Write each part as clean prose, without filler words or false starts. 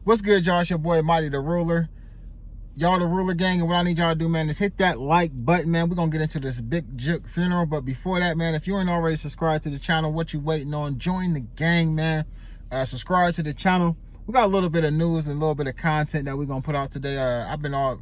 What's good, y'all? It's your boy Mighty the Ruler. Y'all the Ruler Gang, and what I need y'all to do, man, is hit that like button, man. We're gonna get into this big Jook funeral, but before that, man, if you ain't already subscribed to the channel, what you waiting on? Join the gang, man. Subscribe to the channel. We got a little bit of news and a little bit of content that we're gonna put out today. I've been all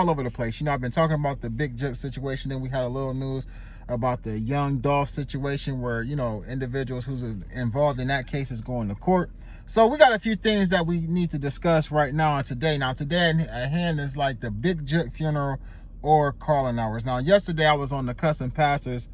over the place. You know, I've been talking about the big Jook situation. Then we had a little news about the young Dolph situation where, you know, individuals who's involved in that case is going to court. So we got a few things that we need to discuss right now and today. Now, today at hand is like the big Jook funeral or calling hours. Now, yesterday I was on the Cussing Pastors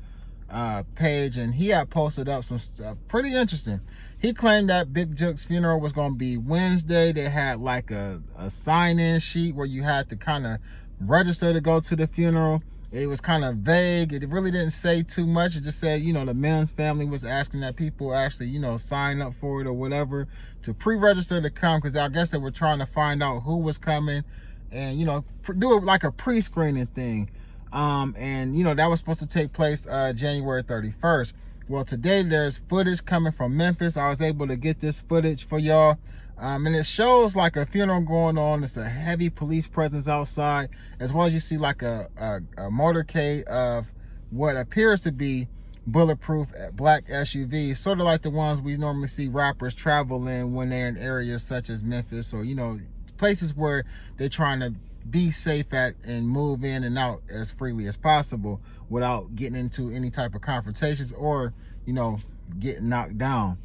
page, and he had posted up some stuff pretty interesting. He claimed that big Jook's funeral was going to be Wednesday. They had like a sign-in sheet where you had to kind of register to go to the funeral. It was kind of vague. It really didn't say too much. It just said, you know, the Mims family was asking that people actually, you know, sign up for it or whatever to pre-register to come, because I guess they were trying to find out who was coming and, you know, do it like a pre-screening thing. And, you know, that was supposed to take place January 31st. Well, today there's footage coming from Memphis. I was able to get this footage for y'all. And it shows like a funeral going on. It's a heavy police presence outside, as well as you see like a motorcade of what appears to be bulletproof black SUVs, sort of like the ones we normally see rappers travel in when they're in areas such as Memphis, or, you know, places where they're trying to be safe at and move in and out as freely as possible without getting into any type of confrontations or, you know, getting knocked down.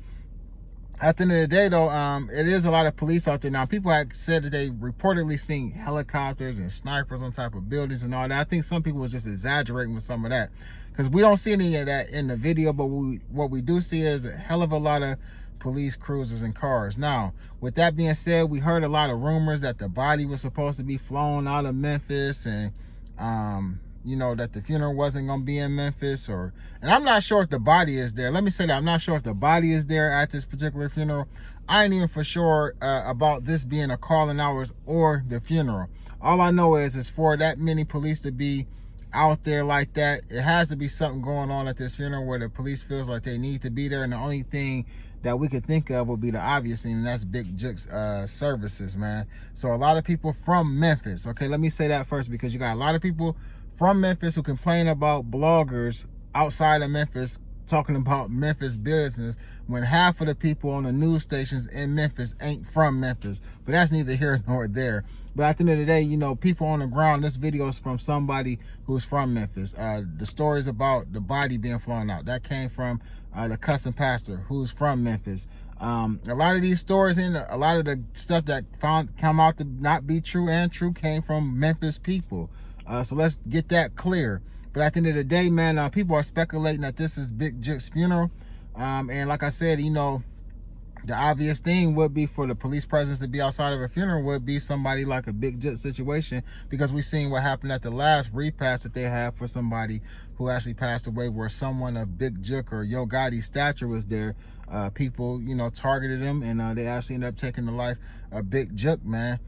At the end of the day, though, it is a lot of police out there. Now, people had said that they reportedly seen helicopters and snipers on top of buildings and all that. I think some people was just exaggerating with some of that, because we don't see any of that in the video, but what we do see is a hell of a lot of police cruisers and cars. Now, with that being said, we heard a lot of rumors that the body was supposed to be flown out of Memphis, and you know, that the funeral wasn't gonna be in Memphis, and I'm not sure if the body is there. Let me say that I'm not sure if the body is there at this particular funeral. I ain't even for sure about this being a calling hours or the funeral. All I know is for that many police to be out there like that, it has to be something going on at this funeral where the police feels like they need to be there, and the only thing that we could think of would be the obvious thing, and that's big Jook's services, man. So a lot of people from Memphis, okay, let me say that first, because you got a lot of people from Memphis who complain about bloggers outside of Memphis talking about Memphis business, when half of the people on the news stations in Memphis ain't from Memphis. But that's neither here nor there. But at the end of the day, you know, people on the ground, this video is from somebody who's from Memphis. The stories about the body being flown out, that came from the Cussing Pastor, who's from Memphis. A lot of these stories and a lot of the stuff that come out to not be true and true came from Memphis people. So let's get that clear. But at the end of the day, man, people are speculating that this is big Jook's funeral. And like I said, you know, the obvious thing would be for the police presence to be outside of a funeral would be somebody like a big Jook situation, because we seen what happened at the last repast that they had for somebody who actually passed away, where someone of big Jook or Yo Gotti stature was there. People, you know, targeted him, and they actually ended up taking the life of big Jook, man.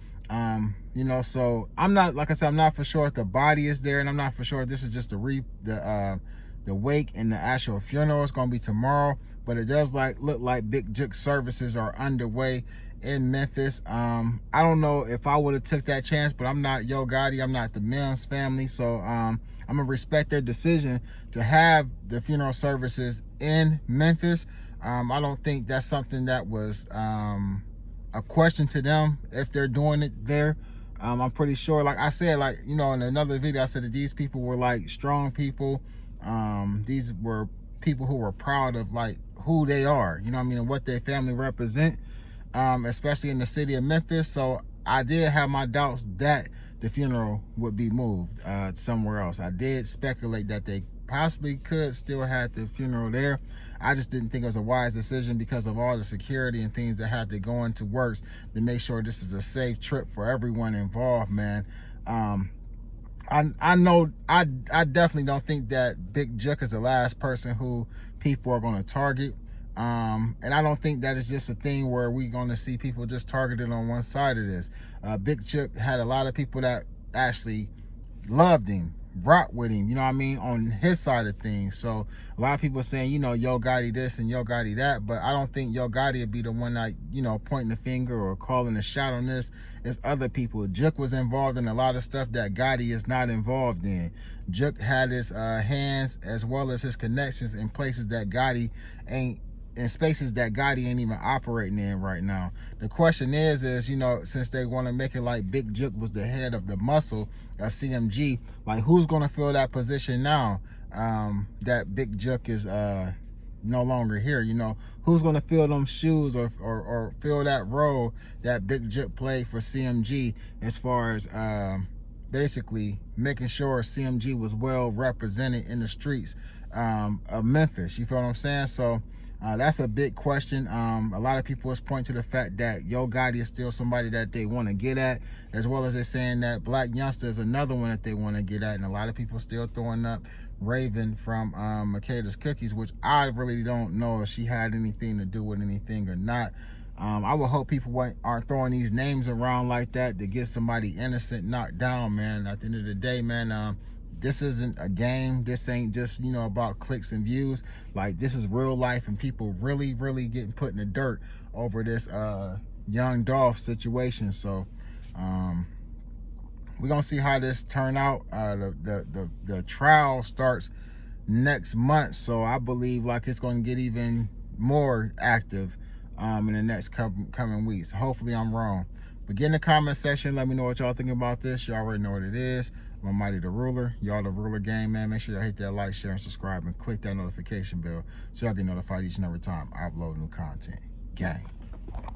You know, so I'm not, like I said, I'm not for sure if the body is there, and I'm not for sure if this is just the wake, and the actual funeral is going to be tomorrow. But it does look like big Jook services are underway in Memphis. I don't know if I would have took that chance, but I'm not Yo Gotti, I'm not the Mims family, so I'm gonna respect their decision to have the funeral services in Memphis. I don't think that's something that was a question to them if they're doing it there. I'm pretty sure, like I said, like, you know, in another video, I said that these people were like strong people. These were people who were proud of like who they are, you know what I mean, and what their family represent, especially in the city of Memphis. So I did have my doubts that the funeral would be moved somewhere else. I did speculate that they possibly could still have the funeral there. I just didn't think it was a wise decision because of all the security and things that had to go into works to make sure this is a safe trip for everyone involved, man. I know I definitely don't think that big Jook is the last person who people are going to target. And I don't think that is just a thing where we're going to see people just targeted on one side of this. Big Jook had a lot of people that actually loved him, rock with him, you know what I mean, on his side of things. So a lot of people saying, you know, Yo Gotti this and Yo Gotti that, but I don't think Yo Gotti would be the one that, you know, pointing the finger or calling a shot on this. It's other people. Jook was involved in a lot of stuff that Gotti is not involved in. Jook had his hands as well as his connections in places that Gotti ain't, in spaces that Gotti ain't even operating in right now. The question is, you know, since they want to make it like Big Jook was the head of the muscle of CMG, like who's going to fill that position now that Big Jook is no longer here? You know, who's going to fill them shoes or fill that role that Big Jook played for CMG as far as basically making sure CMG was well represented in the streets of Memphis. You feel what I'm saying? So that's a big question. A lot of people is pointing to the fact that Yo Gotti is still somebody that they want to get at, as well as they're saying that Black Youngster is another one that they want to get at. And a lot of people still throwing up Raven from Makeda's Cookies, which I really don't know if she had anything to do with anything or not. I would hope people aren't throwing these names around like that to get somebody innocent knocked down, man. At the end of the day, man, this isn't a game. This ain't just, you know, about clicks and views. Like, this is real life, and people really getting put in the dirt over this young Dolph situation. So we're gonna see how this turn out. The trial starts next month, so I believe like it's gonna get even more active in the next coming weeks. Hopefully I'm wrong. But get in the comment section, let me know what y'all think about this. Y'all already know what it is. I'm Mighty the Ruler. Y'all the Ruler gang, man. Make sure y'all hit that like, share, and subscribe, and click that notification bell so y'all get notified each and every time I upload new content. Gang.